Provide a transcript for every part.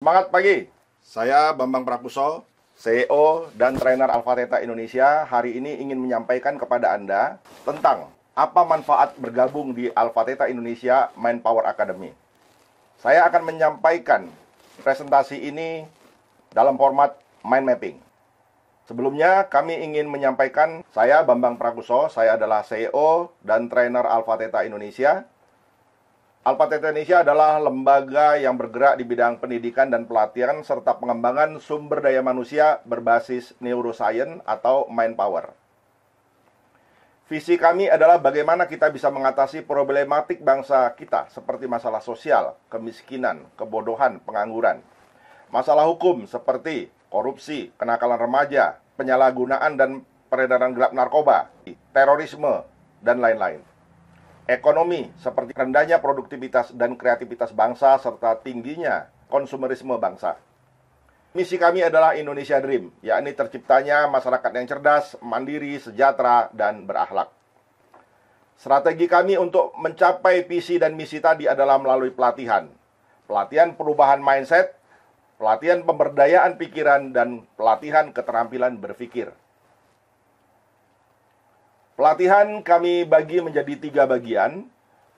Semangat pagi, saya Bambang Prakuso, CEO dan trainer Alpha Theta Indonesia. Hari ini ingin menyampaikan kepada Anda tentang apa manfaat bergabung di Alpha Theta Indonesia Manpower Academy. Saya akan menyampaikan presentasi ini dalam format mind mapping. Sebelumnya kami ingin menyampaikan saya Bambang Prakuso, saya adalah CEO dan trainer Alpha Theta Indonesia. Alpha Theta Indonesia adalah lembaga yang bergerak di bidang pendidikan dan pelatihan serta pengembangan sumber daya manusia berbasis neuroscience atau Manpower. Visi kami adalah bagaimana kita bisa mengatasi problematik bangsa kita seperti masalah sosial, kemiskinan, kebodohan, pengangguran, masalah hukum seperti korupsi, kenakalan remaja, penyalahgunaan dan peredaran gelap narkoba, terorisme, dan lain-lain. Ekonomi, seperti rendahnya produktivitas dan kreativitas bangsa, serta tingginya konsumerisme bangsa. Misi kami adalah Indonesia Dream, yakni terciptanya masyarakat yang cerdas, mandiri, sejahtera, dan berakhlak. Strategi kami untuk mencapai visi dan misi tadi adalah melalui pelatihan. Pelatihan perubahan mindset, pelatihan pemberdayaan pikiran, dan pelatihan keterampilan berpikir. Pelatihan kami bagi menjadi 3 bagian.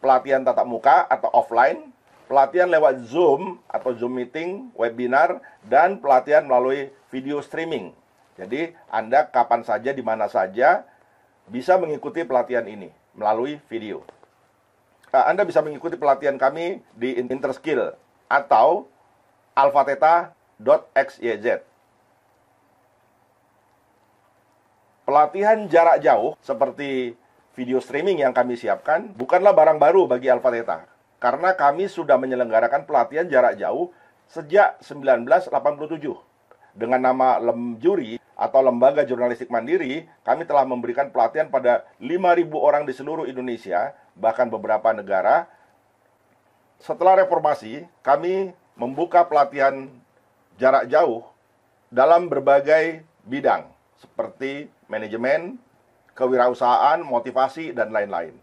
Pelatihan tatap muka atau offline, pelatihan lewat Zoom atau Zoom meeting, webinar, dan pelatihan melalui video streaming. Jadi, Anda kapan saja, di mana saja, bisa mengikuti pelatihan ini melalui video. Anda bisa mengikuti pelatihan kami di Interskill atau alphatheta.xyz. Pelatihan jarak jauh seperti video streaming yang kami siapkan bukanlah barang baru bagi Alpha Theta, karena kami sudah menyelenggarakan pelatihan jarak jauh sejak 1987. Dengan nama Lemjuri atau Lembaga Jurnalistik Mandiri, kami telah memberikan pelatihan pada 5.000 orang di seluruh Indonesia, bahkan beberapa negara. Setelah reformasi, kami membuka pelatihan jarak jauh dalam berbagai bidang seperti manajemen, kewirausahaan, motivasi, dan lain-lain.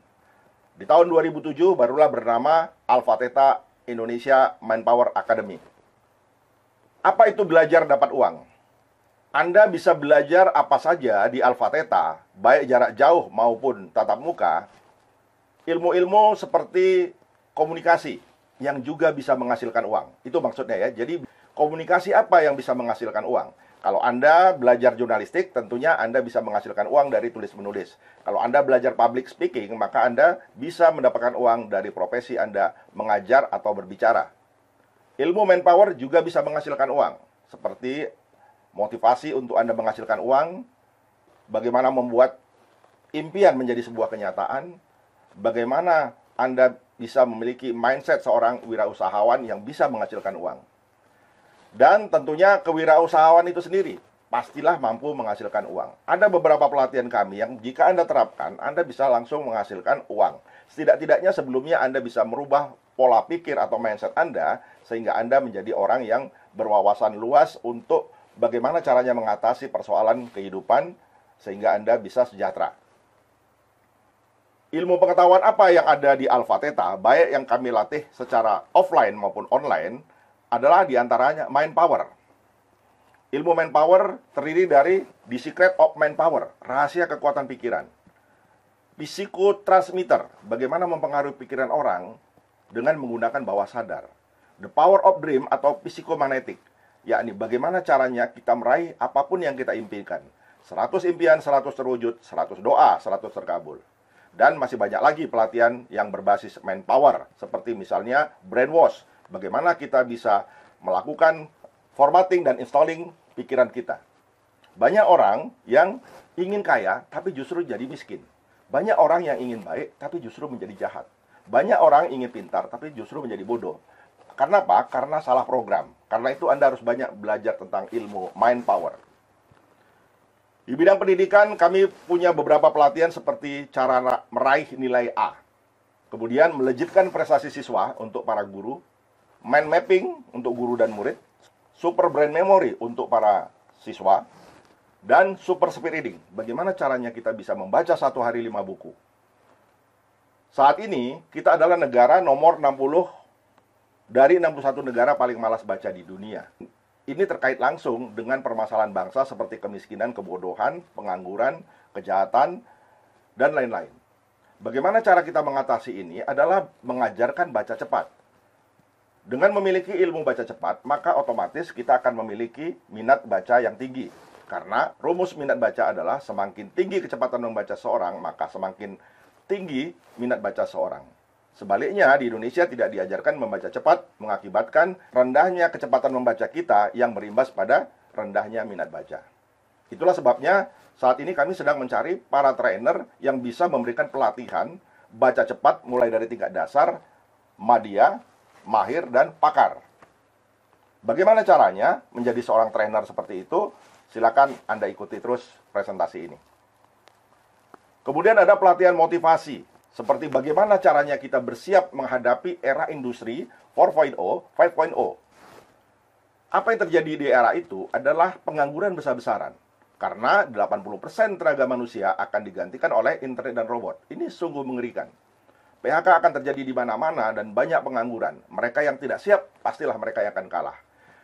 Di tahun 2007 barulah bernama Alpha Theta Indonesia Manpower Academy. Apa itu belajar dapat uang? Anda bisa belajar apa saja di Alpha Theta, baik jarak jauh maupun tatap muka. Ilmu-ilmu seperti komunikasi yang juga bisa menghasilkan uang. Itu maksudnya ya. Jadi komunikasi apa yang bisa menghasilkan uang? Kalau Anda belajar jurnalistik, tentunya Anda bisa menghasilkan uang dari tulis-menulis. Kalau Anda belajar public speaking, maka Anda bisa mendapatkan uang dari profesi Anda mengajar atau berbicara. Ilmu manpower juga bisa menghasilkan uang, seperti motivasi untuk Anda menghasilkan uang, bagaimana membuat impian menjadi sebuah kenyataan, bagaimana Anda bisa memiliki mindset seorang wirausahawan yang bisa menghasilkan uang. Dan tentunya kewirausahaan itu sendiri pastilah mampu menghasilkan uang. Ada beberapa pelatihan kami yang jika Anda terapkan, Anda bisa langsung menghasilkan uang. Setidak-tidaknya sebelumnya Anda bisa merubah pola pikir atau mindset Anda, sehingga Anda menjadi orang yang berwawasan luas untuk bagaimana caranya mengatasi persoalan kehidupan, sehingga Anda bisa sejahtera. Ilmu pengetahuan apa yang ada di Alpha Theta, baik yang kami latih secara offline maupun online, adalah diantaranya Manpower. Ilmu Manpower terdiri dari The Secret of Manpower, rahasia kekuatan pikiran. Psychotransmitter, bagaimana mempengaruhi pikiran orang dengan menggunakan bawah sadar. The Power of Dream atau psikomagnetik, yakni bagaimana caranya kita meraih apapun yang kita impikan. 100 impian, 100 terwujud, 100 doa, 100 terkabul. Dan masih banyak lagi pelatihan yang berbasis Manpower, seperti misalnya Brainwash, bagaimana kita bisa melakukan formatting dan installing pikiran kita. Banyak orang yang ingin kaya, tapi justru jadi miskin. Banyak orang yang ingin baik, tapi justru menjadi jahat. Banyak orang ingin pintar, tapi justru menjadi bodoh. Karena apa? Karena salah program. Karena itu Anda harus banyak belajar tentang ilmu Manpower. Di bidang pendidikan, kami punya beberapa pelatihan seperti cara meraih nilai A. Kemudian melejitkan prestasi siswa untuk para guru, mind mapping untuk guru dan murid, super brain memory untuk para siswa, dan super speed reading. Bagaimana caranya kita bisa membaca satu hari 5 buku. Saat ini, kita adalah negara nomor 60 dari 61 negara paling malas baca di dunia. Ini terkait langsung dengan permasalahan bangsa seperti kemiskinan, kebodohan, pengangguran, kejahatan, dan lain-lain. Bagaimana cara kita mengatasi ini adalah mengajarkan baca cepat. Dengan memiliki ilmu baca cepat, maka otomatis kita akan memiliki minat baca yang tinggi. Karena rumus minat baca adalah semakin tinggi kecepatan membaca seorang, maka semakin tinggi minat baca seorang. Sebaliknya, di Indonesia tidak diajarkan membaca cepat, mengakibatkan rendahnya kecepatan membaca kita yang berimbas pada rendahnya minat baca. Itulah sebabnya saat ini kami sedang mencari para trainer yang bisa memberikan pelatihan baca cepat mulai dari tingkat dasar, madya, mahir, dan pakar. Bagaimana caranya menjadi seorang trainer seperti itu? Silakan Anda ikuti terus presentasi ini. Kemudian ada pelatihan motivasi. Seperti bagaimana caranya kita bersiap menghadapi era industri 4.0, 5.0. Apa yang terjadi di era itu adalah pengangguran besar-besaran. Karena 80% tenaga manusia akan digantikan oleh internet dan robot. Ini sungguh mengerikan. PHK akan terjadi di mana-mana dan banyak pengangguran. Mereka yang tidak siap, pastilah mereka yang akan kalah.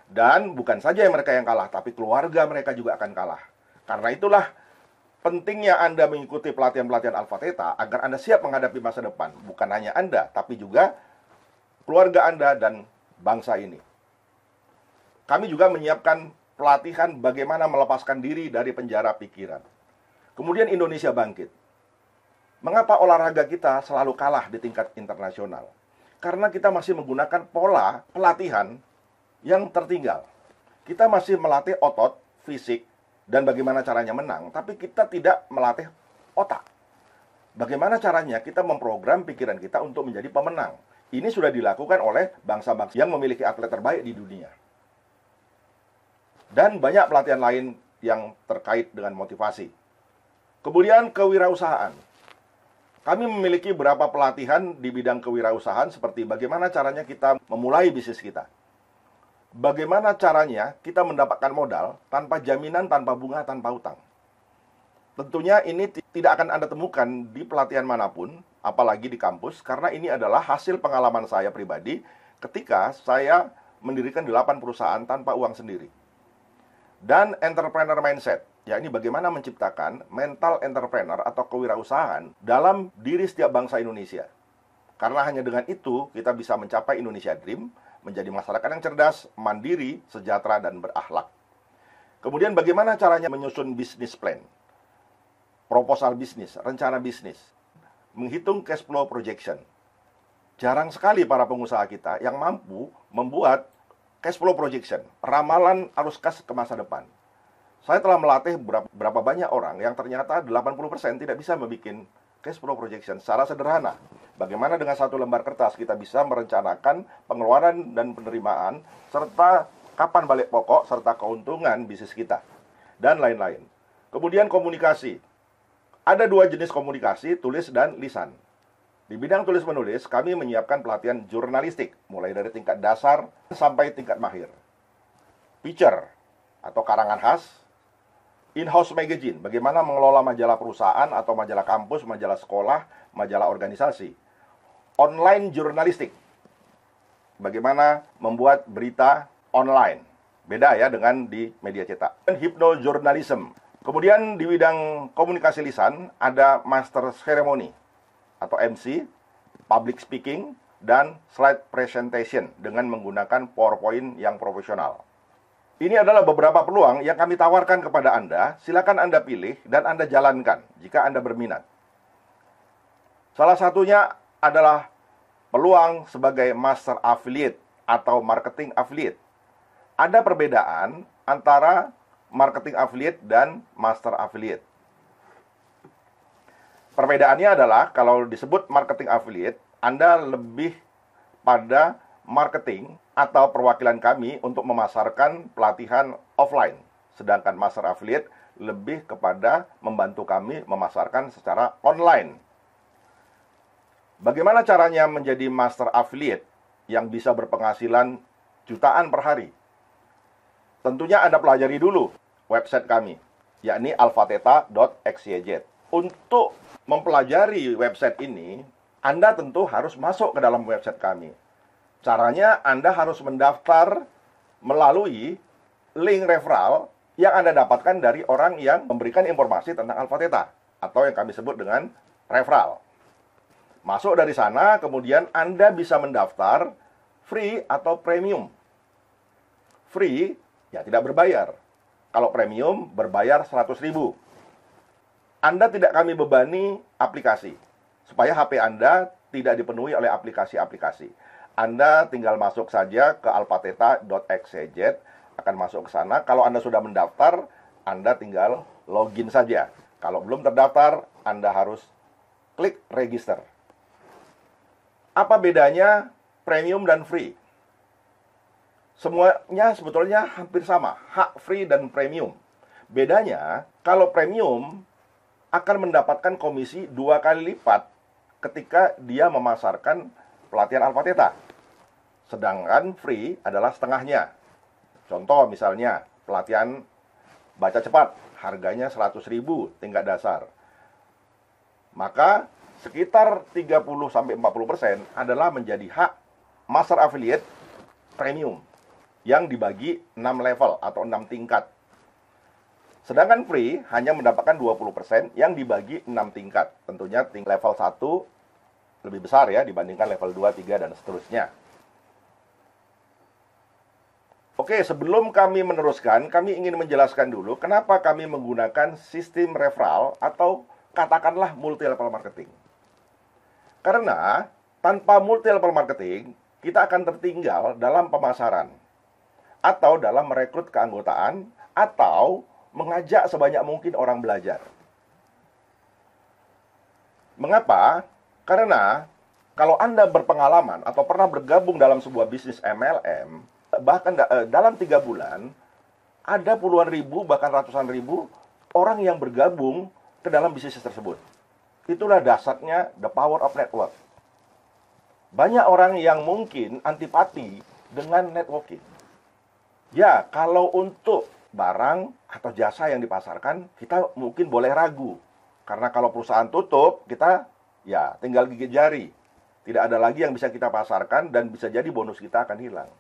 Dan bukan saja mereka yang kalah, tapi keluarga mereka juga akan kalah. Karena itulah pentingnya Anda mengikuti pelatihan-pelatihan Alpha Theta agar Anda siap menghadapi masa depan. Bukan hanya Anda, tapi juga keluarga Anda dan bangsa ini. Kami juga menyiapkan pelatihan bagaimana melepaskan diri dari penjara pikiran. Kemudian Indonesia bangkit. Mengapa olahraga kita selalu kalah di tingkat internasional? Karena kita masih menggunakan pola pelatihan yang tertinggal. Kita masih melatih otot, fisik, dan bagaimana caranya menang, tapi kita tidak melatih otak. Bagaimana caranya kita memprogram pikiran kita untuk menjadi pemenang. Ini sudah dilakukan oleh bangsa-bangsa yang memiliki atlet terbaik di dunia. Dan banyak pelatihan lain yang terkait dengan motivasi. Kemudian kewirausahaan. Kami memiliki beberapa pelatihan di bidang kewirausahaan seperti bagaimana caranya kita memulai bisnis kita. Bagaimana caranya kita mendapatkan modal tanpa jaminan, tanpa bunga, tanpa utang. Tentunya ini tidak akan Anda temukan di pelatihan manapun, apalagi di kampus, karena ini adalah hasil pengalaman saya pribadi ketika saya mendirikan 8 perusahaan tanpa uang sendiri. Dan entrepreneur mindset, yakni bagaimana menciptakan mental entrepreneur atau kewirausahaan dalam diri setiap bangsa Indonesia. Karena hanya dengan itu kita bisa mencapai Indonesia Dream, menjadi masyarakat yang cerdas, mandiri, sejahtera, dan berakhlak. Kemudian bagaimana caranya menyusun bisnis plan, proposal bisnis, rencana bisnis, menghitung cash flow projection. Jarang sekali para pengusaha kita yang mampu membuat cash flow projection, ramalan arus kas ke masa depan. Saya telah melatih berapa banyak orang yang ternyata 80% tidak bisa membuat cash flow projection secara sederhana. Bagaimana dengan satu lembar kertas kita bisa merencanakan pengeluaran dan penerimaan, serta kapan balik pokok, serta keuntungan bisnis kita, dan lain-lain. Kemudian komunikasi. Ada 2 jenis komunikasi, tulis dan lisan. Di bidang tulis-menulis, kami menyiapkan pelatihan jurnalistik, mulai dari tingkat dasar sampai tingkat mahir. Feature, atau karangan khas. In-house magazine, bagaimana mengelola majalah perusahaan atau majalah kampus, majalah sekolah, majalah organisasi. Online jurnalistik, bagaimana membuat berita online. Beda ya dengan di media cetak. Dan hypnojournalism. Kemudian di bidang komunikasi lisan, ada master ceremony atau MC, public speaking, dan slide presentation dengan menggunakan PowerPoint yang profesional. Ini adalah beberapa peluang yang kami tawarkan kepada Anda. Silakan Anda pilih dan Anda jalankan jika Anda berminat. Salah satunya adalah peluang sebagai master affiliate atau marketing affiliate. Ada perbedaan antara marketing affiliate dan master affiliate. Perbedaannya adalah kalau disebut marketing affiliate, Anda lebih pada marketing atau perwakilan kami untuk memasarkan pelatihan offline. Sedangkan master affiliate lebih kepada membantu kami memasarkan secara online. Bagaimana caranya menjadi master affiliate yang bisa berpenghasilan jutaan per hari? Tentunya Anda pelajari dulu website kami, yakni alphatheta.xyz. Untuk mempelajari website ini, Anda tentu harus masuk ke dalam website kami. Caranya Anda harus mendaftar melalui link referral yang Anda dapatkan dari orang yang memberikan informasi tentang Alpha Theta, atau yang kami sebut dengan referral. Masuk dari sana, kemudian Anda bisa mendaftar free atau premium. Free, ya tidak berbayar. Kalau premium, berbayar 100.000. Anda tidak kami bebani aplikasi, supaya HP Anda tidak dipenuhi oleh aplikasi-aplikasi. Anda tinggal masuk saja ke alphatheta.xyz, akan masuk ke sana. Kalau Anda sudah mendaftar, Anda tinggal login saja. Kalau belum terdaftar, Anda harus klik register. Apa bedanya premium dan free? Semuanya sebetulnya hampir sama, hak free dan premium. Bedanya, kalau premium akan mendapatkan komisi 2 kali lipat ketika dia memasarkan pelatihan Alpha Theta. Sedangkan free adalah setengahnya. Contoh misalnya, pelatihan baca cepat, harganya 100.000 tingkat dasar. Maka sekitar 30-40% adalah menjadi hak Master Affiliate Premium yang dibagi 6 level atau 6 tingkat. Sedangkan free hanya mendapatkan 20% yang dibagi 6 tingkat. Tentunya level 1 lebih besar ya dibandingkan level 2, 3, dan seterusnya. Oke, sebelum kami meneruskan, kami ingin menjelaskan dulu kenapa kami menggunakan sistem referral atau katakanlah multi-level marketing. Karena tanpa multi-level marketing, kita akan tertinggal dalam pemasaran, atau dalam merekrut keanggotaan, atau mengajak sebanyak mungkin orang belajar. Mengapa? Karena kalau Anda berpengalaman atau pernah bergabung dalam sebuah bisnis MLM, bahkan dalam 3 bulan, ada puluhan ribu, bahkan ratusan ribu orang yang bergabung ke dalam bisnis tersebut. Itulah dasarnya the power of network. Banyak orang yang mungkin antipati dengan networking. Ya, kalau untuk barang atau jasa yang dipasarkan, kita mungkin boleh ragu. Karena kalau perusahaan tutup, kita ya tinggal gigit jari. Tidak ada lagi yang bisa kita pasarkan dan bisa jadi bonus kita akan hilang.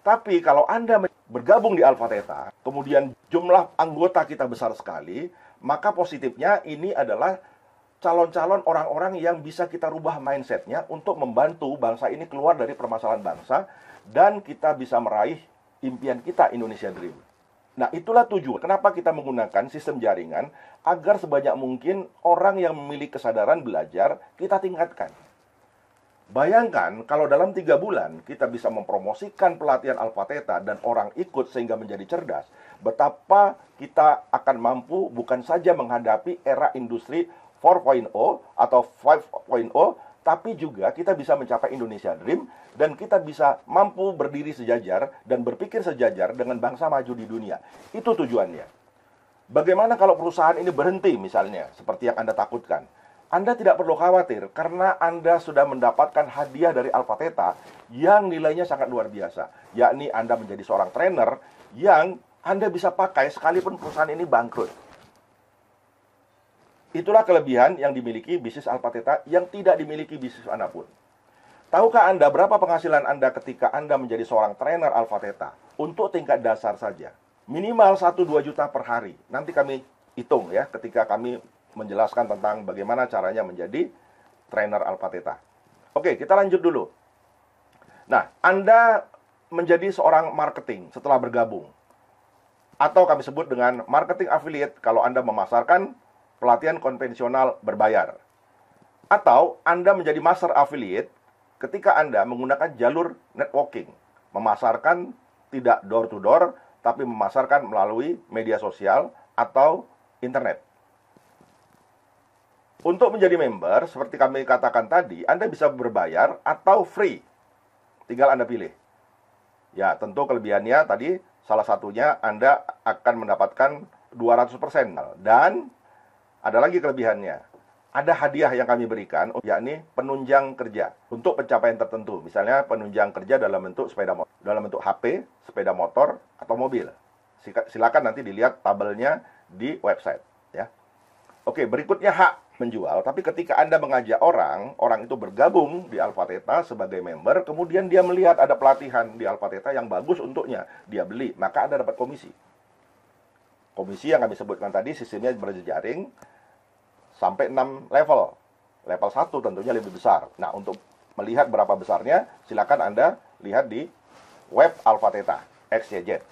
Tapi kalau Anda bergabung di Alpha Theta, kemudian jumlah anggota kita besar sekali, maka positifnya ini adalah calon-calon orang-orang yang bisa kita rubah mindsetnya untuk membantu bangsa ini keluar dari permasalahan bangsa, dan kita bisa meraih impian kita, Indonesia Dream. Nah, itulah tujuan kenapa kita menggunakan sistem jaringan, agar sebanyak mungkin orang yang memiliki kesadaran belajar kita tingkatkan. Bayangkan kalau dalam 3 bulan kita bisa mempromosikan pelatihan Alpha Theta dan orang ikut sehingga menjadi cerdas, betapa kita akan mampu bukan saja menghadapi era industri 4.0 atau 5.0, tapi juga kita bisa mencapai Indonesia Dream, dan kita bisa mampu berdiri sejajar dan berpikir sejajar dengan bangsa maju di dunia. Itu tujuannya. Bagaimana kalau perusahaan ini berhenti misalnya, seperti yang Anda takutkan? Anda tidak perlu khawatir, karena Anda sudah mendapatkan hadiah dari Alpha Theta yang nilainya sangat luar biasa. Yakni Anda menjadi seorang trainer yang Anda bisa pakai sekalipun perusahaan ini bangkrut. Itulah kelebihan yang dimiliki bisnis Alpha Theta yang tidak dimiliki bisnis manapun. Tahukah Anda berapa penghasilan Anda ketika Anda menjadi seorang trainer Alpha Theta? Untuk tingkat dasar saja. Minimal 1-2 juta per hari. Nanti kami hitung ya ketika kami menjelaskan tentang bagaimana caranya menjadi trainer Alpha Theta. Oke, kita lanjut dulu. Nah, Anda menjadi seorang marketing setelah bergabung. Atau kami sebut dengan marketing affiliate kalau Anda memasarkan pelatihan konvensional berbayar. Atau Anda menjadi master affiliate ketika Anda menggunakan jalur networking. Memasarkan tidak door to door, tapi memasarkan melalui media sosial atau internet. Untuk menjadi member, seperti kami katakan tadi, Anda bisa berbayar atau free. Tinggal Anda pilih. Ya, tentu kelebihannya tadi, salah satunya Anda akan mendapatkan 200%. Dan ada lagi kelebihannya. Ada hadiah yang kami berikan, yakni penunjang kerja untuk pencapaian tertentu. Misalnya penunjang kerja dalam bentuk sepeda motor, dalam bentuk HP, sepeda motor, atau mobil. Silakan nanti dilihat tabelnya di website. Ya. Oke, berikutnya hak. menjual, tapi ketika Anda mengajak orang itu bergabung di Alpha Theta sebagai member, kemudian dia melihat ada pelatihan di Alpha Theta yang bagus untuknya, dia beli, maka Anda dapat komisi. Komisi yang kami sebutkan tadi, sistemnya berjejaring sampai 6 level. Level 1 tentunya lebih besar. Nah, untuk melihat berapa besarnya, silakan Anda lihat di web Alpha Theta, XYZ.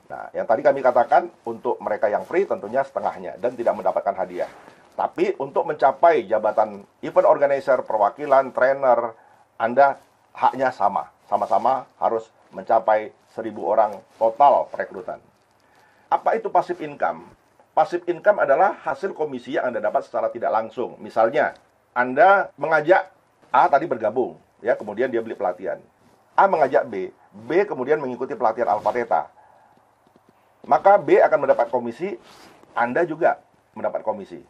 Nah, yang tadi kami katakan, untuk mereka yang free tentunya setengahnya, dan tidak mendapatkan hadiah. Tapi untuk mencapai jabatan event organizer, perwakilan, trainer, Anda haknya sama. Sama-sama harus mencapai 1.000 orang total perekrutan. Apa itu passive income? Passive income adalah hasil komisi yang Anda dapat secara tidak langsung. Misalnya, Anda mengajak A tadi bergabung, ya, kemudian dia beli pelatihan. A mengajak B, B kemudian mengikuti pelatihan Alpha Theta. Maka B akan mendapat komisi, Anda juga mendapat komisi.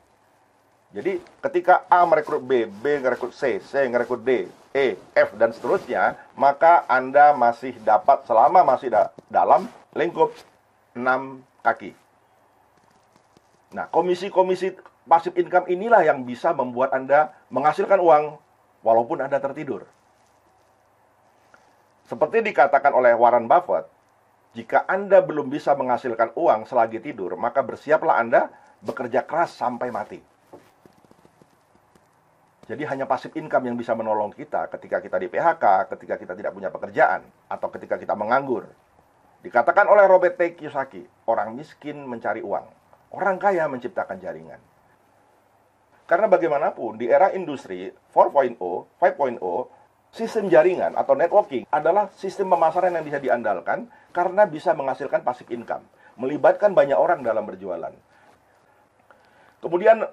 Jadi ketika A merekrut B, B merekrut C, C merekrut D, E, F, dan seterusnya, maka Anda masih dapat selama masih dalam lingkup 6 kaki. Nah, komisi-komisi passive income inilah yang bisa membuat Anda menghasilkan uang walaupun Anda tertidur. Seperti dikatakan oleh Warren Buffett, jika Anda belum bisa menghasilkan uang selagi tidur, maka bersiaplah Anda bekerja keras sampai mati. Jadi hanya passive income yang bisa menolong kita ketika kita di PHK, ketika kita tidak punya pekerjaan, atau ketika kita menganggur. Dikatakan oleh Robert T. Kiyosaki, orang miskin mencari uang, orang kaya menciptakan jaringan. Karena bagaimanapun, di era industri 4.0, 5.0, sistem jaringan atau networking adalah sistem pemasaran yang bisa diandalkan karena bisa menghasilkan passive income, melibatkan banyak orang dalam berjualan. Kemudian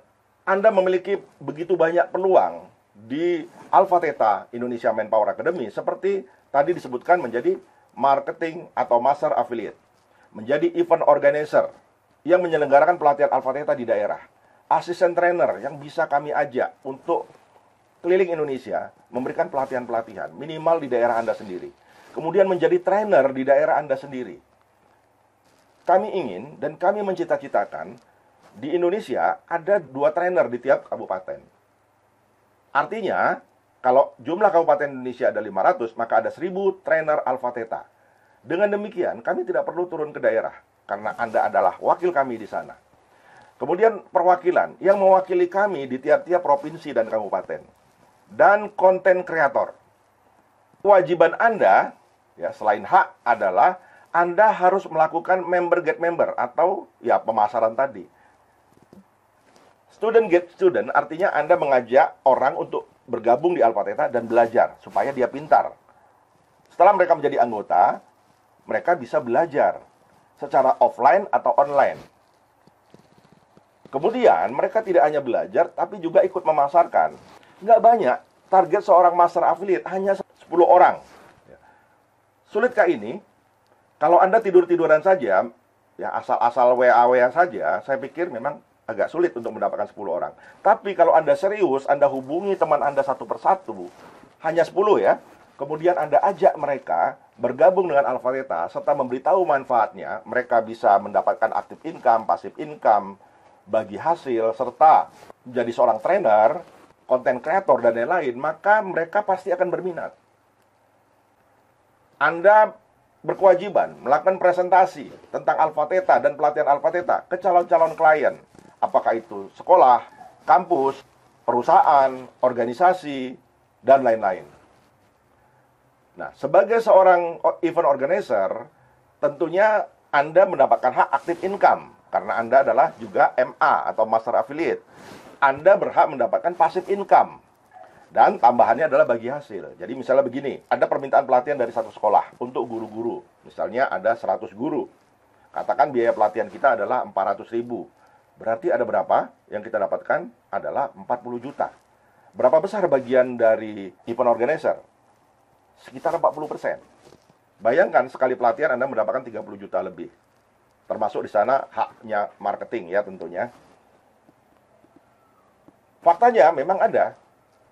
Anda memiliki begitu banyak peluang di Alpha Theta Indonesia Manpower Academy, seperti tadi disebutkan menjadi marketing atau master affiliate, menjadi event organizer yang menyelenggarakan pelatihan Alpha Theta di daerah, asisten trainer yang bisa kami ajak untuk keliling Indonesia memberikan pelatihan-pelatihan minimal di daerah Anda sendiri, kemudian menjadi trainer di daerah Anda sendiri. Kami ingin dan kami mencita-citakan di Indonesia ada 2 trainer di tiap kabupaten. Artinya, kalau jumlah kabupaten Indonesia ada 500, maka ada 1.000 trainer Alpha Theta. Dengan demikian, kami tidak perlu turun ke daerah, karena Anda adalah wakil kami di sana. Kemudian perwakilan yang mewakili kami di tiap-tiap provinsi dan kabupaten. Dan konten kreator. Kewajiban Anda, ya, selain hak adalah Anda harus melakukan member get member atau ya pemasaran tadi. Student get student artinya Anda mengajak orang untuk bergabung di Alpha Theta dan belajar supaya dia pintar. Setelah mereka menjadi anggota, mereka bisa belajar secara offline atau online. Kemudian mereka tidak hanya belajar, tapi juga ikut memasarkan. Nggak banyak, target seorang master affiliate hanya 10 orang. Sulitkah ini? Kalau Anda tidur-tiduran saja, ya asal-asal WA saja, saya pikir memang agak sulit untuk mendapatkan 10 orang. Tapi kalau Anda serius, Anda hubungi teman Anda satu persatu, hanya 10 ya. Kemudian Anda ajak mereka bergabung dengan Alpha Theta, serta memberitahu manfaatnya, mereka bisa mendapatkan active income, passive income, bagi hasil, serta menjadi seorang trainer, content creator, dan lain-lain, maka mereka pasti akan berminat. Anda berkewajiban melakukan presentasi tentang Alpha Theta dan pelatihan Alpha Theta ke calon-calon klien. Apakah itu sekolah, kampus, perusahaan, organisasi, dan lain-lain. Nah, sebagai seorang event organizer, tentunya Anda mendapatkan hak active income, karena Anda adalah juga MA atau Master Affiliate. Anda berhak mendapatkan passive income, dan tambahannya adalah bagi hasil. Jadi misalnya begini, ada permintaan pelatihan dari satu sekolah untuk guru-guru. Misalnya ada 100 guru. Katakan biaya pelatihan kita adalah 400.000. Berarti ada berapa yang kita dapatkan? Adalah 40 juta. Berapa besar bagian dari event organizer? Sekitar 40%. Bayangkan sekali pelatihan Anda mendapatkan 30 juta lebih. Termasuk di sana haknya marketing ya tentunya. Faktanya memang ada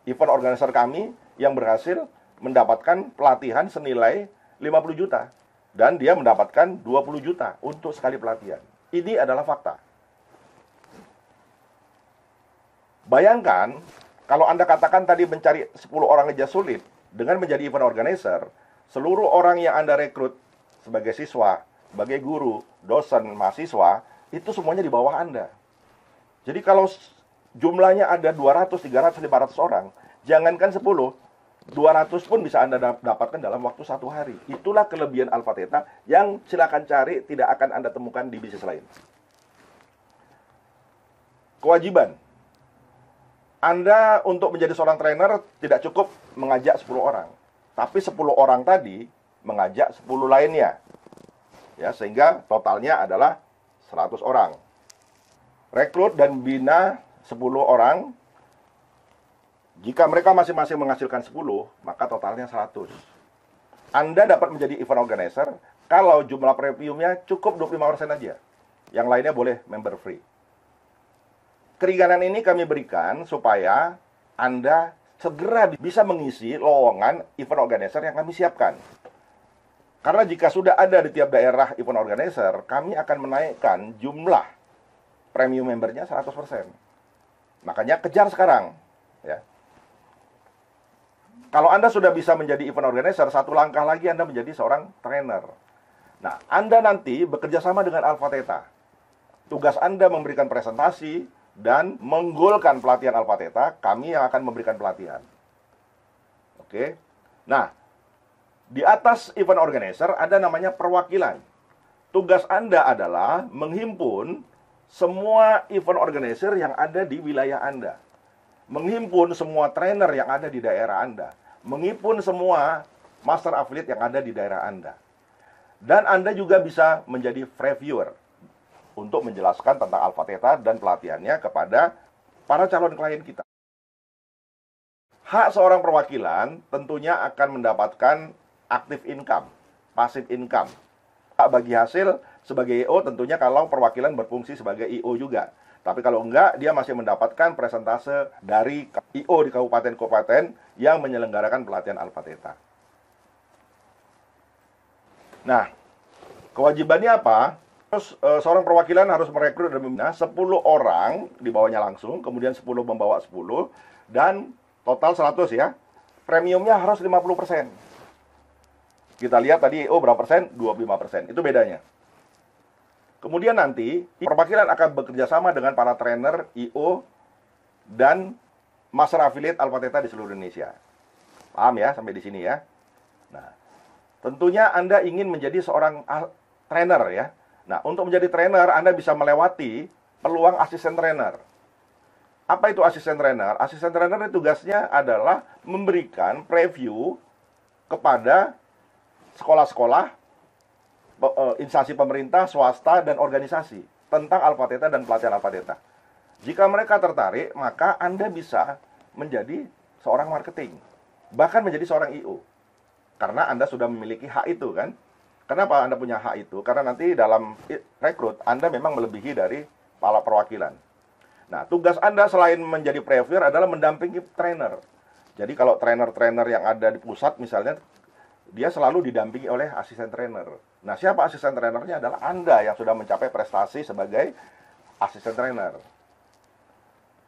event organizer kami yang berhasil mendapatkan pelatihan senilai 50 juta. Dan dia mendapatkan 20 juta untuk sekali pelatihan. Ini adalah fakta. Bayangkan, kalau Anda katakan tadi mencari 10 orang aja sulit, dengan menjadi event organizer, seluruh orang yang Anda rekrut sebagai siswa, sebagai guru, dosen, mahasiswa, itu semuanya di bawah Anda. Jadi kalau jumlahnya ada 200, 300, 500 orang, jangankan 10, 200 pun bisa Anda dapatkan dalam waktu 1 hari. Itulah kelebihan Alpha Theta yang silakan cari, tidak akan Anda temukan di bisnis lain. Kewajiban. Anda untuk menjadi seorang trainer tidak cukup mengajak 10 orang. Tapi 10 orang tadi mengajak 10 lainnya. Ya, sehingga totalnya adalah 100 orang. Rekrut dan bina 10 orang. Jika mereka masing-masing menghasilkan 10, maka totalnya 100. Anda dapat menjadi event organizer kalau jumlah premiumnya cukup 25% aja. Yang lainnya boleh member free. Keringanan ini kami berikan supaya Anda segera bisa mengisi lowongan event organizer yang kami siapkan. Karena jika sudah ada di tiap daerah event organizer, kami akan menaikkan jumlah premium membernya 100%. Makanya kejar sekarang. Ya. Kalau Anda sudah bisa menjadi event organizer, satu langkah lagi Anda menjadi seorang trainer. Nah, Anda nanti bekerja sama dengan Alpha Theta. Tugas Anda memberikan presentasi dan menggolkan pelatihan Alpha Theta, kami yang akan memberikan pelatihan. Oke. Nah, di atas event organizer ada namanya perwakilan. Tugas Anda adalah menghimpun semua event organizer yang ada di wilayah Anda. Menghimpun semua trainer yang ada di daerah Anda. Menghimpun semua master affiliate yang ada di daerah Anda. Dan Anda juga bisa menjadi reviewer untuk menjelaskan tentang Alpha Theta dan pelatihannya kepada para calon klien kita. Hak seorang perwakilan tentunya akan mendapatkan active income, passive income. Hak bagi hasil sebagai IO tentunya kalau perwakilan berfungsi sebagai IO juga. Tapi kalau enggak, dia masih mendapatkan persentase dari IO di kabupaten-kabupaten yang menyelenggarakan pelatihan Alpha Theta. Nah, kewajibannya apa? Terus seorang perwakilan harus merekrut dan membina 10 orang di bawahnya langsung, kemudian 10 membawa 10, dan total 100 ya. Premiumnya harus 50%. Kita lihat tadi IO berapa persen? 25%. Itu bedanya. Kemudian nanti, perwakilan akan bekerja sama dengan para trainer, IO, dan master affiliate Alpha Theta di seluruh Indonesia. Paham ya sampai di sini ya? Nah, tentunya Anda ingin menjadi seorang trainer ya. Nah, untuk menjadi trainer, Anda bisa melewati peluang asisten trainer. Apa itu asisten trainer? Asisten trainer tugasnya adalah memberikan preview kepada sekolah-sekolah, instansi pemerintah, swasta, dan organisasi tentang Alpha Theta dan pelatihan Alpha Theta. Jika mereka tertarik, maka Anda bisa menjadi seorang marketing, bahkan menjadi seorang IO. Karena Anda sudah memiliki hak itu kan. Kenapa Anda punya hak itu? Karena nanti dalam rekrut, Anda memang melebihi dari kepala perwakilan. Nah, tugas Anda selain menjadi previewer adalah mendampingi trainer. Jadi kalau trainer-trainer yang ada di pusat misalnya, dia selalu didampingi oleh asisten trainer. Nah, siapa asisten trainernya? Adalah Anda yang sudah mencapai prestasi sebagai asisten trainer.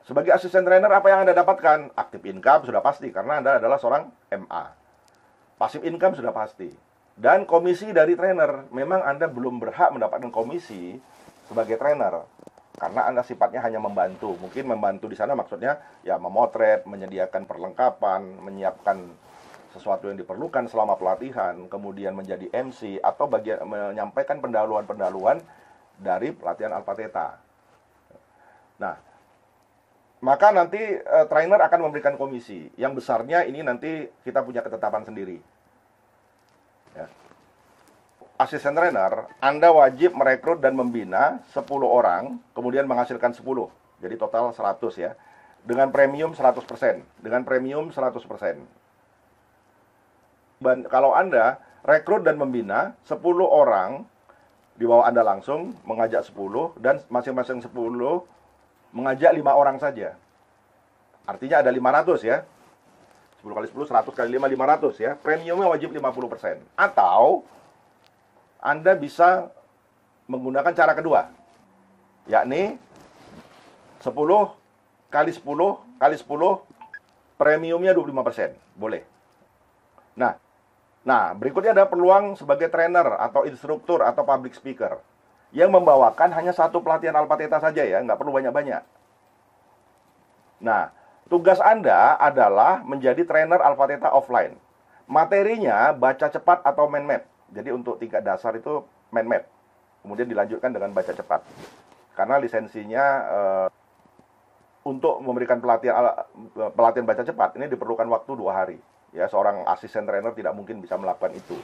Sebagai asisten trainer, apa yang Anda dapatkan? Active income sudah pasti, karena Anda adalah seorang MA. Passive income sudah pasti. Dan komisi dari trainer, memang Anda belum berhak mendapatkan komisi sebagai trainer. Karena Anda sifatnya hanya membantu. Mungkin membantu di sana maksudnya ya memotret, menyediakan perlengkapan, menyiapkan sesuatu yang diperlukan selama pelatihan, kemudian menjadi MC, atau menyampaikan pendahuluan-pendahuluan dari pelatihan Alpha Theta. Nah, maka nanti trainer akan memberikan komisi. Yang besarnya ini nanti kita punya ketetapan sendiri. Ya. Asisten trainer, Anda wajib merekrut dan membina 10 orang, kemudian menghasilkan 10. Jadi total 100 ya. Dengan premium 100%. Dengan premium 100%. Kalau Anda rekrut dan membina 10 orang, di bawah Anda langsung mengajak 10, dan masing-masing 10 mengajak 5 orang saja. Artinya ada 500 ya. 10 kali 10, 100 kali 5, 500 ya. Premiumnya wajib 50%. Atau Anda bisa menggunakan cara kedua, yakni 10 kali 10, premiumnya 25%. Boleh. Nah, berikutnya ada peluang sebagai trainer atau instruktur atau public speaker yang membawakan hanya satu pelatihan Alpha Theta saja ya, nggak perlu banyak-banyak. Nah, tugas Anda adalah menjadi trainer Alpha Theta offline. Materinya baca cepat atau mind map. Jadi untuk tingkat dasar itu mind map. Kemudian dilanjutkan dengan baca cepat. Karena lisensinya untuk memberikan pelatihan baca cepat ini diperlukan waktu 2 hari. Ya, seorang asisten trainer tidak mungkin bisa melakukan itu.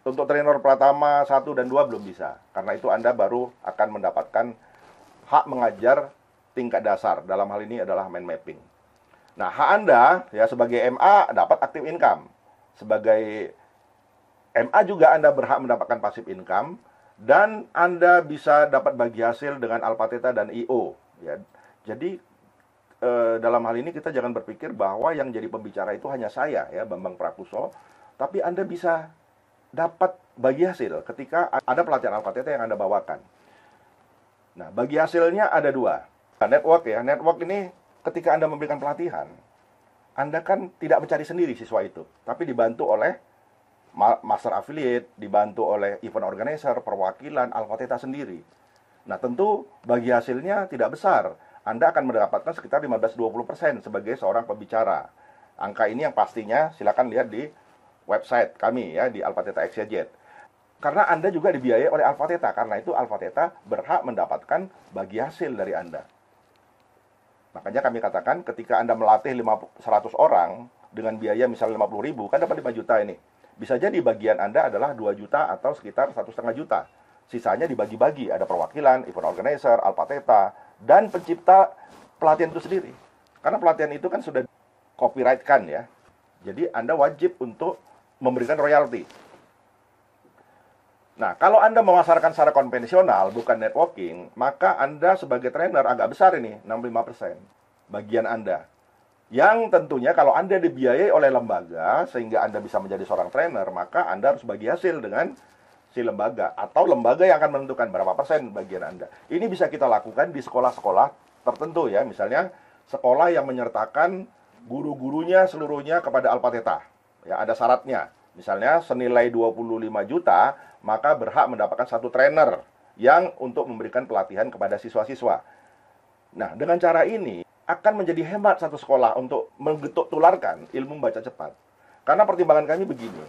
Untuk trainer pertama 1 dan 2 belum bisa. Karena itu Anda baru akan mendapatkan hak mengajar tingkat dasar. Dalam hal ini adalah mind mapping. Nah, hak Anda ya sebagai MA dapat active income. Sebagai MA juga Anda berhak mendapatkan passive income. Dan Anda bisa dapat bagi hasil dengan Alpha Theta dan IO. Ya. Jadi dalam hal ini kita jangan berpikir bahwa yang jadi pembicara itu hanya saya, ya Bambang Prakuso. Tapi Anda bisa dapat bagi hasil ketika ada pelatihan Alpha Theta yang Anda bawakan. Nah, bagi hasilnya ada 2. Nah, network ya. Network ini ketika Anda memberikan pelatihan, Anda kan tidak mencari sendiri siswa itu, tapi dibantu oleh master affiliate, dibantu oleh event organizer, perwakilan Alpha Theta sendiri. Nah, tentu bagi hasilnya tidak besar. Anda akan mendapatkan sekitar 15-20% sebagai seorang pembicara. Angka ini yang pastinya silakan lihat di website kami ya, di Alpha Theta XYZ. Karena Anda juga dibiayai oleh Alpha Theta, karena itu Alpha Theta berhak mendapatkan bagi hasil dari Anda. Makanya kami katakan ketika Anda melatih 100 orang dengan biaya misalnya 50.000, kan dapat 5 juta ini. Bisa jadi bagian Anda adalah 2 juta atau sekitar 1,5 juta. Sisanya dibagi-bagi, ada perwakilan, event organizer, Alpha Theta, dan pencipta pelatihan itu sendiri. Karena pelatihan itu kan sudah copyright kan ya. Jadi Anda wajib untuk memberikan royalti. Nah, kalau Anda memasarkan secara konvensional, bukan networking, maka Anda sebagai trainer agak besar ini, 65% bagian Anda. Yang tentunya kalau Anda dibiayai oleh lembaga, sehingga Anda bisa menjadi seorang trainer, maka Anda harus bagi hasil dengan si lembaga. Atau lembaga yang akan menentukan berapa persen bagian Anda. Ini bisa kita lakukan di sekolah-sekolah tertentu ya. Misalnya, sekolah yang menyertakan guru-gurunya seluruhnya kepada Alpha Theta. Ya, ada syaratnya. Misalnya, senilai 25 juta, maka berhak mendapatkan satu trainer yang untuk memberikan pelatihan kepada siswa-siswa. Nah, dengan cara ini, akan menjadi hemat satu sekolah untuk menggetuk tularkan ilmu baca cepat. Karena pertimbangan kami begini,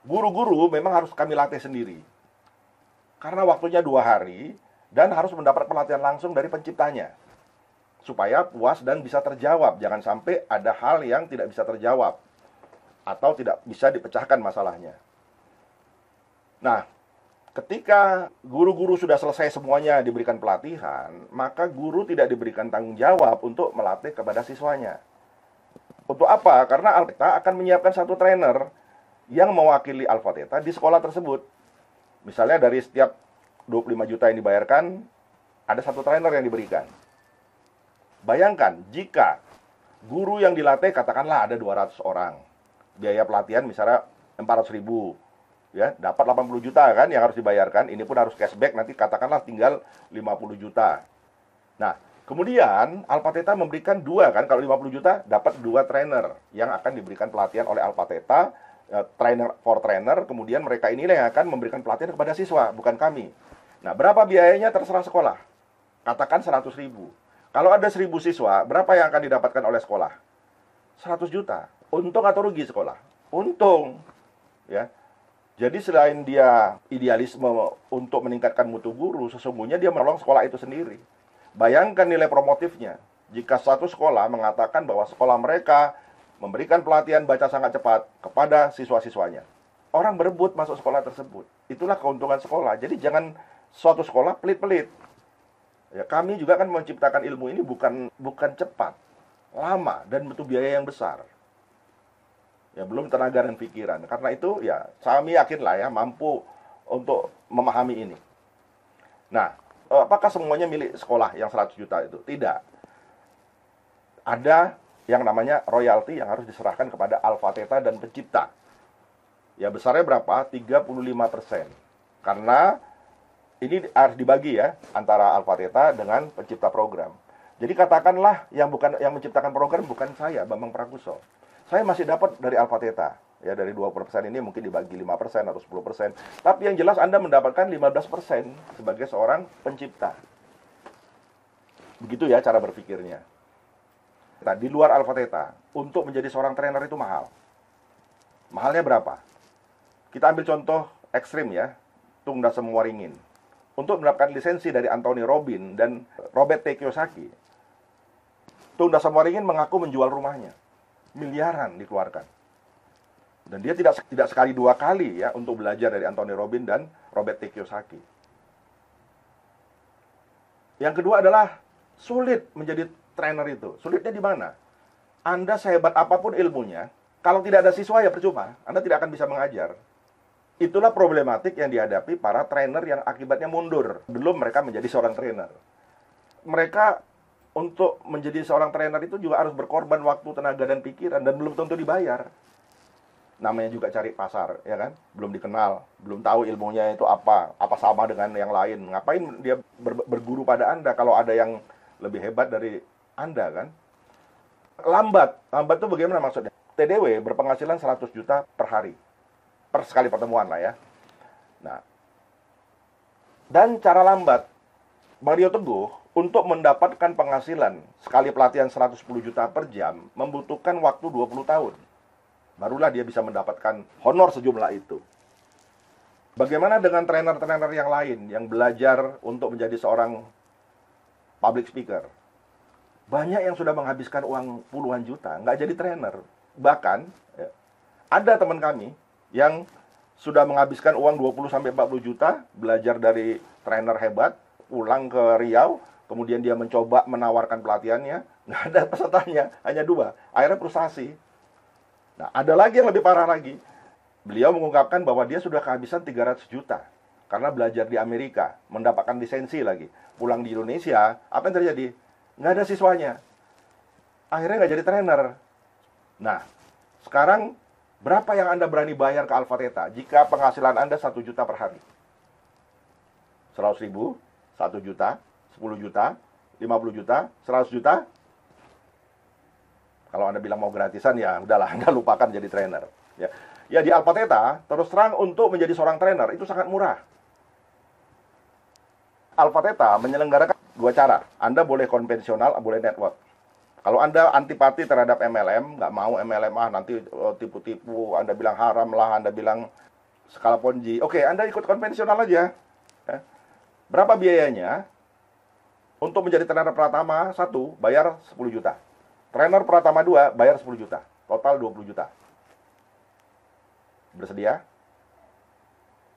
guru-guru memang harus kami latih sendiri. Karena waktunya 2 hari, dan harus mendapat pelatihan langsung dari penciptanya. Supaya puas dan bisa terjawab. Jangan sampai ada hal yang tidak bisa terjawab. Atau tidak bisa dipecahkan masalahnya. Nah, ketika guru-guru sudah selesai semuanya diberikan pelatihan, maka guru tidak diberikan tanggung jawab untuk melatih kepada siswanya. Untuk apa? Karena Alpha Theta akan menyiapkan satu trainer yang mewakili Alpha Theta di sekolah tersebut. Misalnya dari setiap 25 juta yang dibayarkan, ada satu trainer yang diberikan. Bayangkan, jika guru yang dilatih katakanlah ada 200 orang. Biaya pelatihan misalnya 400.000. Ya, dapat 80 juta kan yang harus dibayarkan. Ini pun harus cashback, nanti katakanlah tinggal 50 juta. Nah, kemudian Alpha Theta memberikan 2 kan, kalau 50 juta dapat 2 trainer yang akan diberikan pelatihan oleh Alpha Theta, trainer for trainer, kemudian mereka inilah yang akan memberikan pelatihan kepada siswa, bukan kami. Nah, berapa biayanya terserah sekolah. Katakan 100.000. Kalau ada 1.000 siswa, berapa yang akan didapatkan oleh sekolah? 100 juta. Untung atau rugi sekolah? Untung. Ya. Jadi selain dia idealisme untuk meningkatkan mutu guru, sesungguhnya dia menolong sekolah itu sendiri. Bayangkan nilai promotifnya. Jika satu sekolah mengatakan bahwa sekolah mereka memberikan pelatihan baca sangat cepat kepada siswa-siswanya, orang berebut masuk sekolah tersebut. Itulah keuntungan sekolah. Jadi jangan suatu sekolah pelit-pelit. Ya, kami juga kan menciptakan ilmu ini bukan cepat, lama, dan butuh biaya yang besar. Ya, belum tenaga dan pikiran. Karena itu ya kami yakinlah ya mampu untuk memahami ini. Nah, apakah semuanya milik sekolah yang 100 juta itu? Tidak. Ada yang namanya royalti yang harus diserahkan kepada Alpha Theta dan pencipta. Ya, besarnya berapa? 35%. Karena ini harus dibagi ya antara Alpha Theta dengan pencipta program. Jadi katakanlah yang menciptakan program bukan saya, Bambang Prakuso. Saya masih dapat dari Alpha Theta. Ya, dari 20% ini mungkin dibagi 5% atau 10%. Tapi yang jelas Anda mendapatkan 15% sebagai seorang pencipta. Begitu ya cara berpikirnya. Nah, di luar Alpha Theta, untuk menjadi seorang trainer itu mahal. Mahalnya berapa? Kita ambil contoh ekstrim ya, Tung Dasem Waringin. Untuk mendapatkan lisensi dari Anthony Robbins dan Robert T. Kiyosaki, Tung Dasem Waringin mengaku menjual rumahnya. Miliaran dikeluarkan. Dan dia tidak sekali dua kali ya untuk belajar dari Anthony Robbins dan Robert T. Kiyosaki. Yang kedua adalah sulit menjadi trainer itu. Sulitnya di mana? Anda sehebat apapun ilmunya, kalau tidak ada siswa ya percuma. Anda tidak akan bisa mengajar. Itulah problematik yang dihadapi para trainer yang akibatnya mundur belum mereka menjadi seorang trainer. Mereka untuk menjadi seorang trainer itu juga harus berkorban waktu, tenaga, dan pikiran, dan belum tentu dibayar. Namanya juga cari pasar, ya kan? Belum dikenal, belum tahu ilmunya itu apa sama dengan yang lain. Ngapain dia berguru pada Anda kalau ada yang lebih hebat dari Anda, kan? Lambat itu bagaimana maksudnya? TDW berpenghasilan 100 juta per hari, per sekali pertemuan lah ya. Nah, dan cara lambat, Mario Teguh untuk mendapatkan penghasilan sekali pelatihan 110 juta per jam membutuhkan waktu 20 tahun. Barulah dia bisa mendapatkan honor sejumlah itu. Bagaimana dengan trainer-trainer yang lain yang belajar untuk menjadi seorang public speaker? Banyak yang sudah menghabiskan uang puluhan juta, nggak jadi trainer. Bahkan, ya, ada teman kami yang sudah menghabiskan uang 20-40 juta, belajar dari trainer hebat, pulang ke Riau, kemudian dia mencoba menawarkan pelatihannya, nggak ada pesertanya, hanya 2. Akhirnya frustasi. Nah, ada lagi yang lebih parah lagi. Beliau mengungkapkan bahwa dia sudah kehabisan 300 juta karena belajar di Amerika, mendapatkan lisensi lagi. Pulang di Indonesia, apa yang terjadi? Nggak ada siswanya. Akhirnya nggak jadi trainer. Nah, sekarang berapa yang Anda berani bayar ke Alpha Theta jika penghasilan Anda 1 juta per hari? 100 ribu, 1 juta, 10 juta, 50 juta, 100 juta? Kalau Anda bilang mau gratisan, ya udahlah, Anda lupakan jadi trainer. Ya di Alpha Theta, terus terang untuk menjadi seorang trainer itu sangat murah. Alpha Theta menyelenggarakan 2 cara. Anda boleh konvensional, boleh network. Kalau Anda antipati terhadap MLM, nggak mau MLM, nanti tipu-tipu, Anda bilang haram lah, Anda bilang skala Ponzi. Oke, Anda ikut konvensional aja. Berapa biayanya? Untuk menjadi trainer Pratama 1, bayar 10 juta. Trainer Pratama 2, bayar 10 juta. Total 20 juta. Bersedia?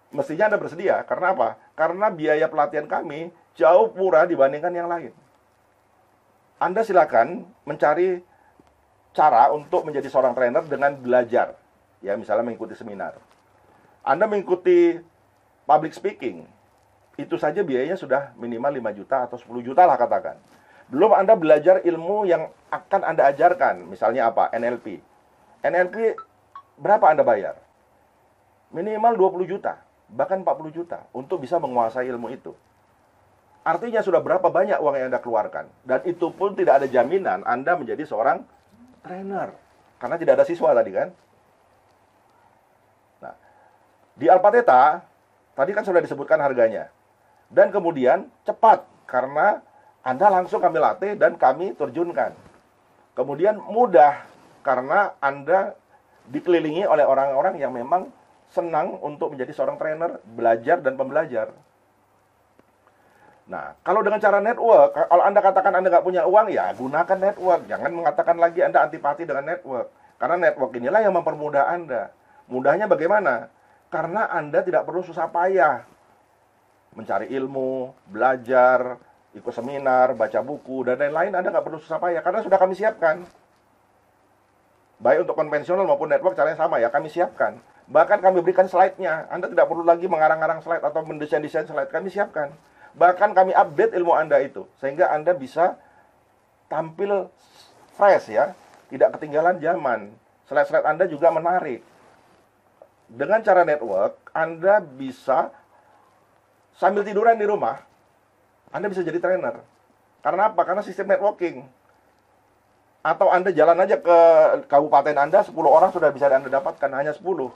Mestinya Anda bersedia. Karena apa? Karena biaya pelatihan kami jauh murah dibandingkan yang lain. Anda silakan mencari cara untuk menjadi seorang trainer dengan belajar. Ya, misalnya mengikuti seminar. Anda mengikuti public speaking, itu saja biayanya sudah minimal 5 juta atau 10 juta lah katakan. Belum Anda belajar ilmu yang akan Anda ajarkan. Misalnya apa? NLP. NLP berapa Anda bayar? Minimal 20 juta, bahkan 40 juta untuk bisa menguasai ilmu itu. Artinya sudah berapa banyak uang yang Anda keluarkan. Dan itu pun tidak ada jaminan Anda menjadi seorang trainer. Karena tidak ada siswa tadi kan. Nah, di Alpha Theta, tadi kan sudah disebutkan harganya. Dan kemudian cepat, karena Anda langsung kami latih dan kami terjunkan. Kemudian mudah, karena Anda dikelilingi oleh orang-orang yang memang senang untuk menjadi seorang trainer, belajar dan pembelajar. Nah, kalau dengan cara network, kalau Anda katakan Anda nggak punya uang, ya gunakan network. Jangan mengatakan lagi Anda antipati dengan network. Karena network inilah yang mempermudah Anda. Mudahnya bagaimana? Karena Anda tidak perlu susah payah mencari ilmu, belajar, ikut seminar, baca buku, dan lain-lain. Anda nggak perlu susah payah, karena sudah kami siapkan. Baik untuk konvensional maupun network, caranya sama ya, kami siapkan. Bahkan kami berikan slide-nya. Anda tidak perlu lagi mengarang-arang slide atau mendesain-desain slide, kami siapkan. Bahkan kami update ilmu Anda itu, sehingga Anda bisa tampil fresh ya, tidak ketinggalan zaman. Slide-slide Anda juga menarik. Dengan cara network, Anda bisa sambil tiduran di rumah, Anda bisa jadi trainer. Karena apa? Karena sistem networking. Atau Anda jalan aja ke kabupaten Anda, 10 orang sudah bisa Anda dapatkan, hanya 10.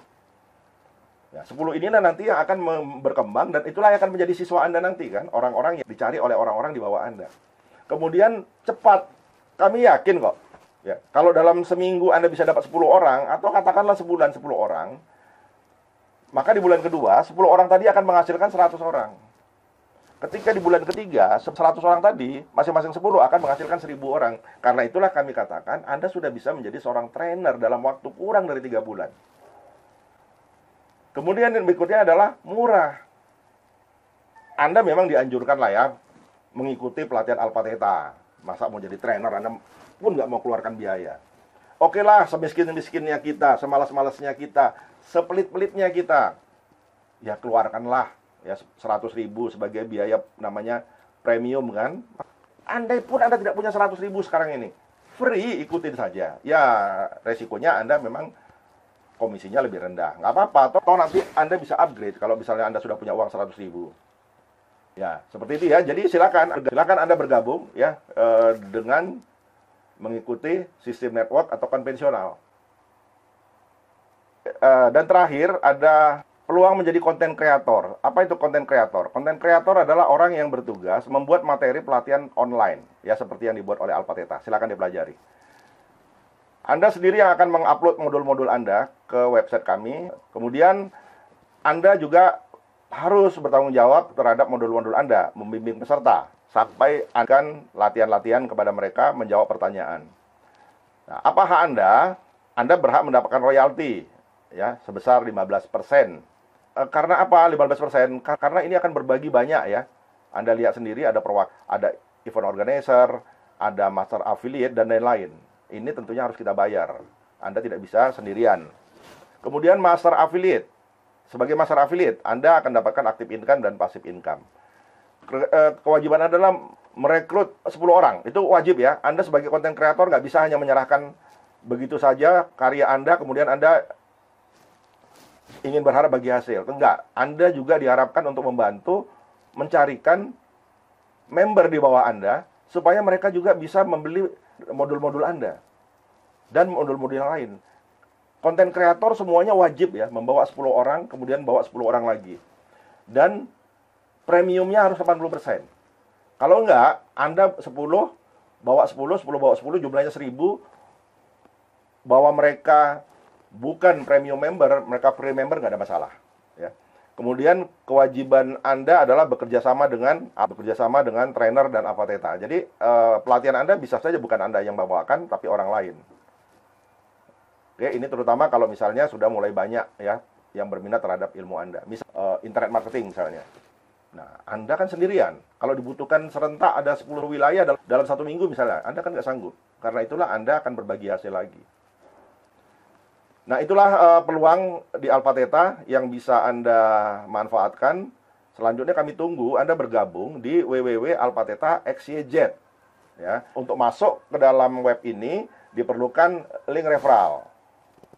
Ya, 10 inilah nanti yang akan berkembang, dan itulah yang akan menjadi siswa Anda nanti kan, orang-orang yang dicari oleh orang-orang di bawah Anda. Kemudian cepat, kami yakin kok. Ya, kalau dalam seminggu Anda bisa dapat 10 orang, atau katakanlah sebulan 10 orang, maka di bulan kedua, 10 orang tadi akan menghasilkan 100 orang. Ketika di bulan ketiga, 100 orang tadi, masing-masing 10 akan menghasilkan 1000 orang. Karena itulah kami katakan, Anda sudah bisa menjadi seorang trainer dalam waktu kurang dari 3 bulan. Kemudian yang berikutnya adalah murah. Anda memang dianjurkan lah ya, mengikuti pelatihan Alpha Theta. Masa mau jadi trainer, Anda pun nggak mau keluarkan biaya. Oke lah, semiskin-miskinnya kita, semalas-malasnya kita, sepelit-pelitnya kita, ya keluarkanlah ya 100.000 sebagai biaya namanya premium kan. Andai pun Anda tidak punya 100.000 sekarang ini, free, ikutin saja. Ya resikonya Anda memang komisinya lebih rendah. Nggak apa-apa, toh nanti Anda bisa upgrade kalau misalnya Anda sudah punya uang 100.000. Ya, seperti itu ya. Jadi silakan Anda bergabung ya dengan mengikuti sistem network atau konvensional. Dan terakhir ada peluang menjadi konten kreator. Apa itu konten kreator? Konten kreator adalah orang yang bertugas membuat materi pelatihan online, ya seperti yang dibuat oleh Alpha Theta. Silakan dipelajari. Anda sendiri yang akan mengupload modul-modul Anda ke website kami. Kemudian Anda juga harus bertanggung jawab terhadap modul-modul Anda, membimbing peserta sampai akan latihan-latihan kepada mereka menjawab pertanyaan. Nah, apa hak Anda? Anda berhak mendapatkan royalti ya sebesar 15%. Karena apa 15%? Karena ini akan berbagi banyak ya. Anda lihat sendiri ada event organizer, ada master affiliate dan lain-lain. Ini tentunya harus kita bayar. Anda tidak bisa sendirian. Kemudian master affiliate. Sebagai master affiliate, Anda akan dapatkan active income dan passive income. Kewajiban adalah merekrut 10 orang. Itu wajib ya. Anda sebagai content creator nggak bisa hanya menyerahkan begitu saja karya Anda, kemudian Anda ingin berharap bagi hasil. Enggak. Anda juga diharapkan untuk membantu mencarikan member di bawah Anda, supaya mereka juga bisa membeli modul-modul Anda. Dan modul-modul yang lain. Konten kreator semuanya wajib ya, membawa 10 orang, kemudian bawa 10 orang lagi. Dan premiumnya harus 80%. Kalau enggak, Anda 10, bawa 10, 10 bawa 10, jumlahnya 1000, bahwa mereka bukan premium member, mereka free member, nggak ada masalah. Ya. Kemudian kewajiban Anda adalah bekerja sama dengan trainer dan Alpha Theta. Jadi pelatihan Anda bisa saja bukan Anda yang bawakan, tapi orang lain. Oke, ini terutama kalau misalnya sudah mulai banyak ya yang berminat terhadap ilmu Anda. Misal internet marketing misalnya. Nah, Anda kan sendirian. Kalau dibutuhkan serentak ada 10 wilayah dalam 1 minggu misalnya, Anda kan nggak sanggup. Karena itulah Anda akan berbagi hasil lagi. Nah, itulah peluang di Alpha Theta yang bisa Anda manfaatkan. Selanjutnya kami tunggu Anda bergabung di www.alphatheta.xyz. Ya, untuk masuk ke dalam web ini diperlukan link referral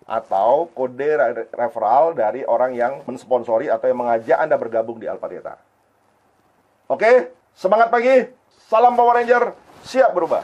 atau kode referral dari orang yang mensponsori atau yang mengajak Anda bergabung di Alpha Theta. Oke, semangat pagi. Salam Power Ranger, siap berubah.